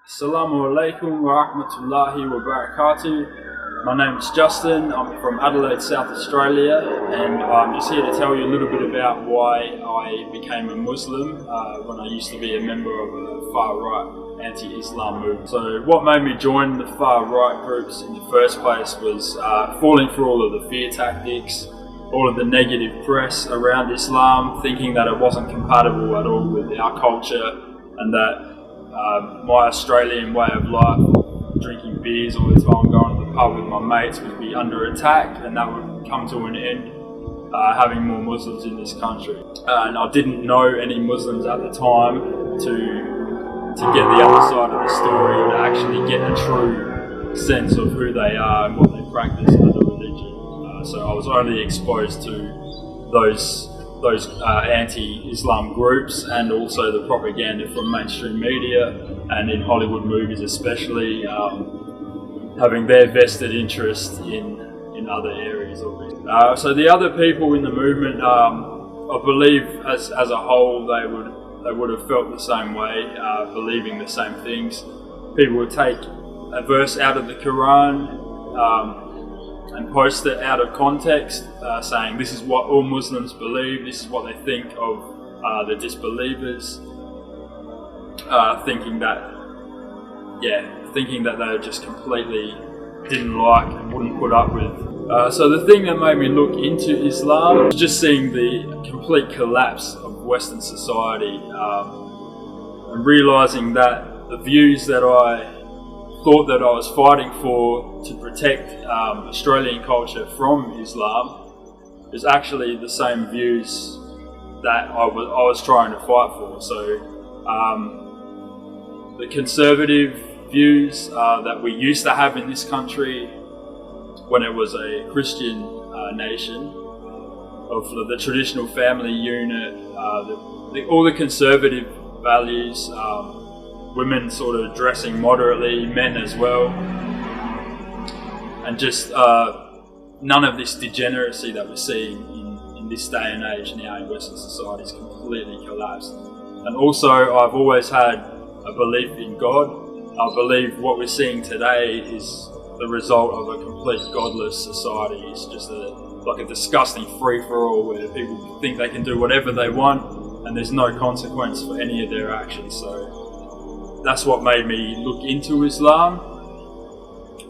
Assalamu alaikum wa rahmatullahi wa barakatuh. My name is Justin. I'm from Adelaide, South Australia, and I'm just here to tell you a little bit about why I became a Muslim when I used to be a member of a far-right anti-Islam movement. So what made me join the far-right groups in the first place was falling for all of the fear tactics, all of the negative press around Islam, thinking that it wasn't compatible at all with our culture, and that my Australian way of life, drinking beers all the time, going to the pub with my mates, would be under attack, and that would come to an end having more Muslims in this country. And I didn't know any Muslims at the time to get the other side of the story, and to actually get a true sense of who they are and what they practice as a religion. So I was only exposed to those anti-Islam groups, and also the propaganda from mainstream media and in Hollywood movies especially, having their vested interest in other areas of it. So the other people in the movement, I believe as a whole, they would have felt the same way, believing the same things. People would take a verse out of the Quran and post it out of context, saying this is what all Muslims believe, this is what they think of the disbelievers, thinking that they just completely didn't like and wouldn't put up with. So the thing that made me look into Islam was just seeing the complete collapse of Western society, and realising that the views that I thought that I was fighting for to protect Australian culture from Islam is actually the same views that I was trying to fight for. So the conservative views that we used to have in this country when it was a Christian nation, of the traditional family unit, all the conservative values, women sort of dressing moderately, men as well, and just none of this degeneracy that we're seeing in this day and age now in Western society is completely collapsed. And also, I've always had a belief in God. I believe what we're seeing today is the result of a complete godless society. It's just like a disgusting free-for-all where people think they can do whatever they want and there's no consequence for any of their actions. So that's what made me look into Islam.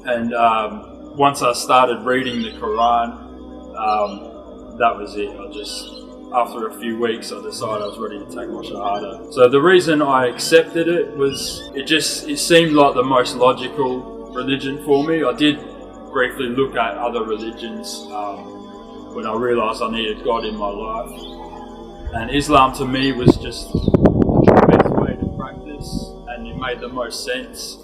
And once I started reading the Quran, that was it. After a few weeks, I decided I was ready to take my Shahada. So the reason I accepted it was it seemed like the most logical religion for me. I did briefly look at other religions when I realised I needed God in my life. And Islam to me was just the best way to practice, and it made the most sense.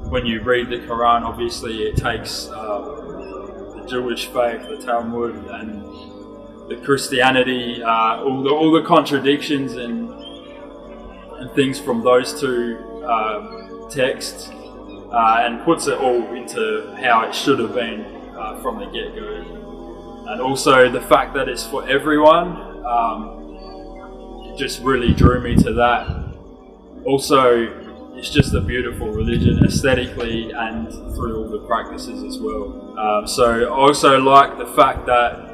When you read the Quran, obviously it takes the Jewish faith, the Talmud, and the Christianity, all the contradictions and things from those two texts, and puts it all into how it should have been from the get-go. And also the fact that it's for everyone, it just really drew me to that. Also, it's just a beautiful religion aesthetically and through all the practices as well. So I also like the fact that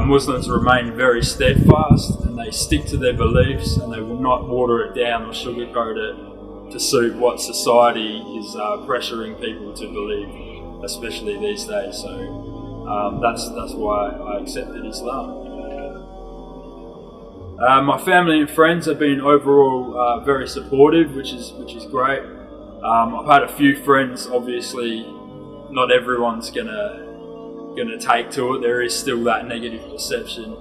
Muslims remain very steadfast, and they stick to their beliefs, and they will not water it down or sugarcoat it to suit what society is pressuring people to believe, especially these days. So that's why I accepted Islam. My family and friends have been overall very supportive, which is great. I've had a few friends. Obviously, not everyone's gonna take to it. There is still that negative perception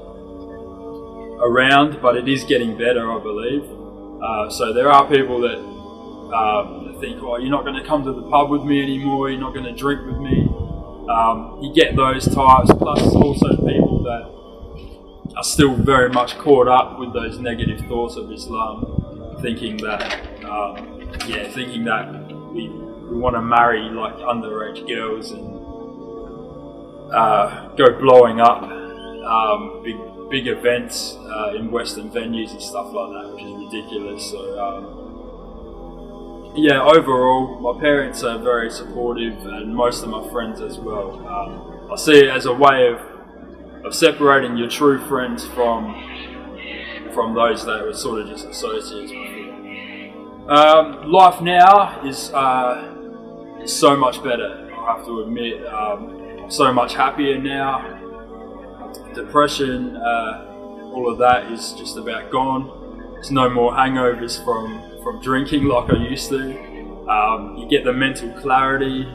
around, but it is getting better, I believe. So there are people that think, oh, you're not going to come to the pub with me anymore, you're not going to drink with me. You get those types, plus also people that are still very much caught up with those negative thoughts of Islam, thinking that we want to marry like underage girls and go blowing up big events in Western venues and stuff like that, which is ridiculous. So yeah, overall, my parents are very supportive, and most of my friends as well. I see it as a way of separating your true friends from those that were sort of just associates before. Life now is so much better, I have to admit. I'm so much happier now. Depression, all of that is just about gone. There's no more hangovers from drinking like I used to. You get the mental clarity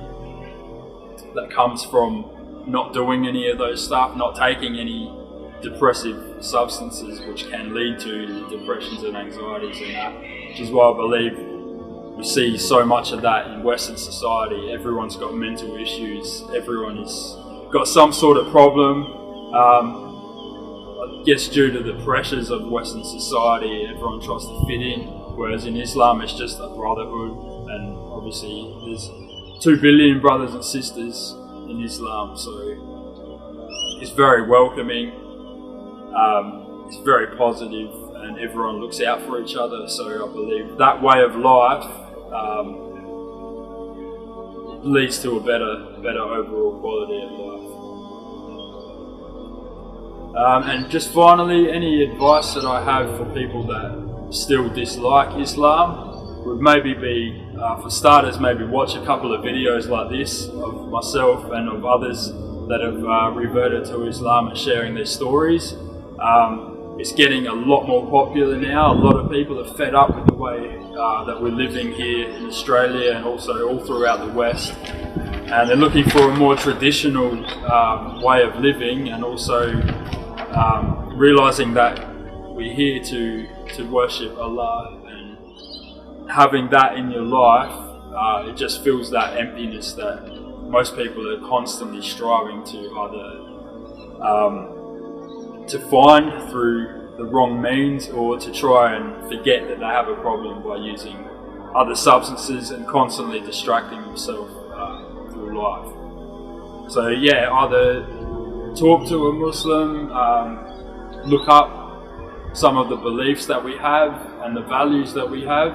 that comes from not doing any of those stuff, not taking any depressive substances which can lead to depressions and anxieties and that, which is why I believe we see so much of that in Western society. Everyone's got mental issues, everyone has got some sort of problem. I guess due to the pressures of Western society, everyone tries to fit in, whereas in Islam it's just a brotherhood, and obviously there's 2 billion brothers and sisters in Islam, so it's very welcoming, it's very positive, and everyone looks out for each other. So I believe that way of life leads to a better overall quality of life. And just finally, any advice that I have for people that still dislike Islam would maybe be, for starters, maybe watch a couple of videos like this of myself and of others that have reverted to Islam and sharing their stories. It's getting a lot more popular now. A lot of people are fed up with the way that we're living here in Australia and also all throughout the West, and they're looking for a more traditional way of living, and also realizing that we're here to worship Allah, and having that in your life, it just fills that emptiness that most people are constantly striving to either to find through the wrong means, or to try and forget that they have a problem by using other substances and constantly distracting themselves through life. So yeah, either talk to a Muslim, look up some of the beliefs that we have and the values that we have,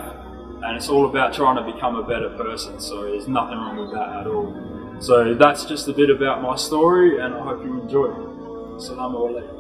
and it's all about trying to become a better person, so there's nothing wrong with that at all. So that's just a bit about my story, and I hope you enjoy it. Assalamu alaikum.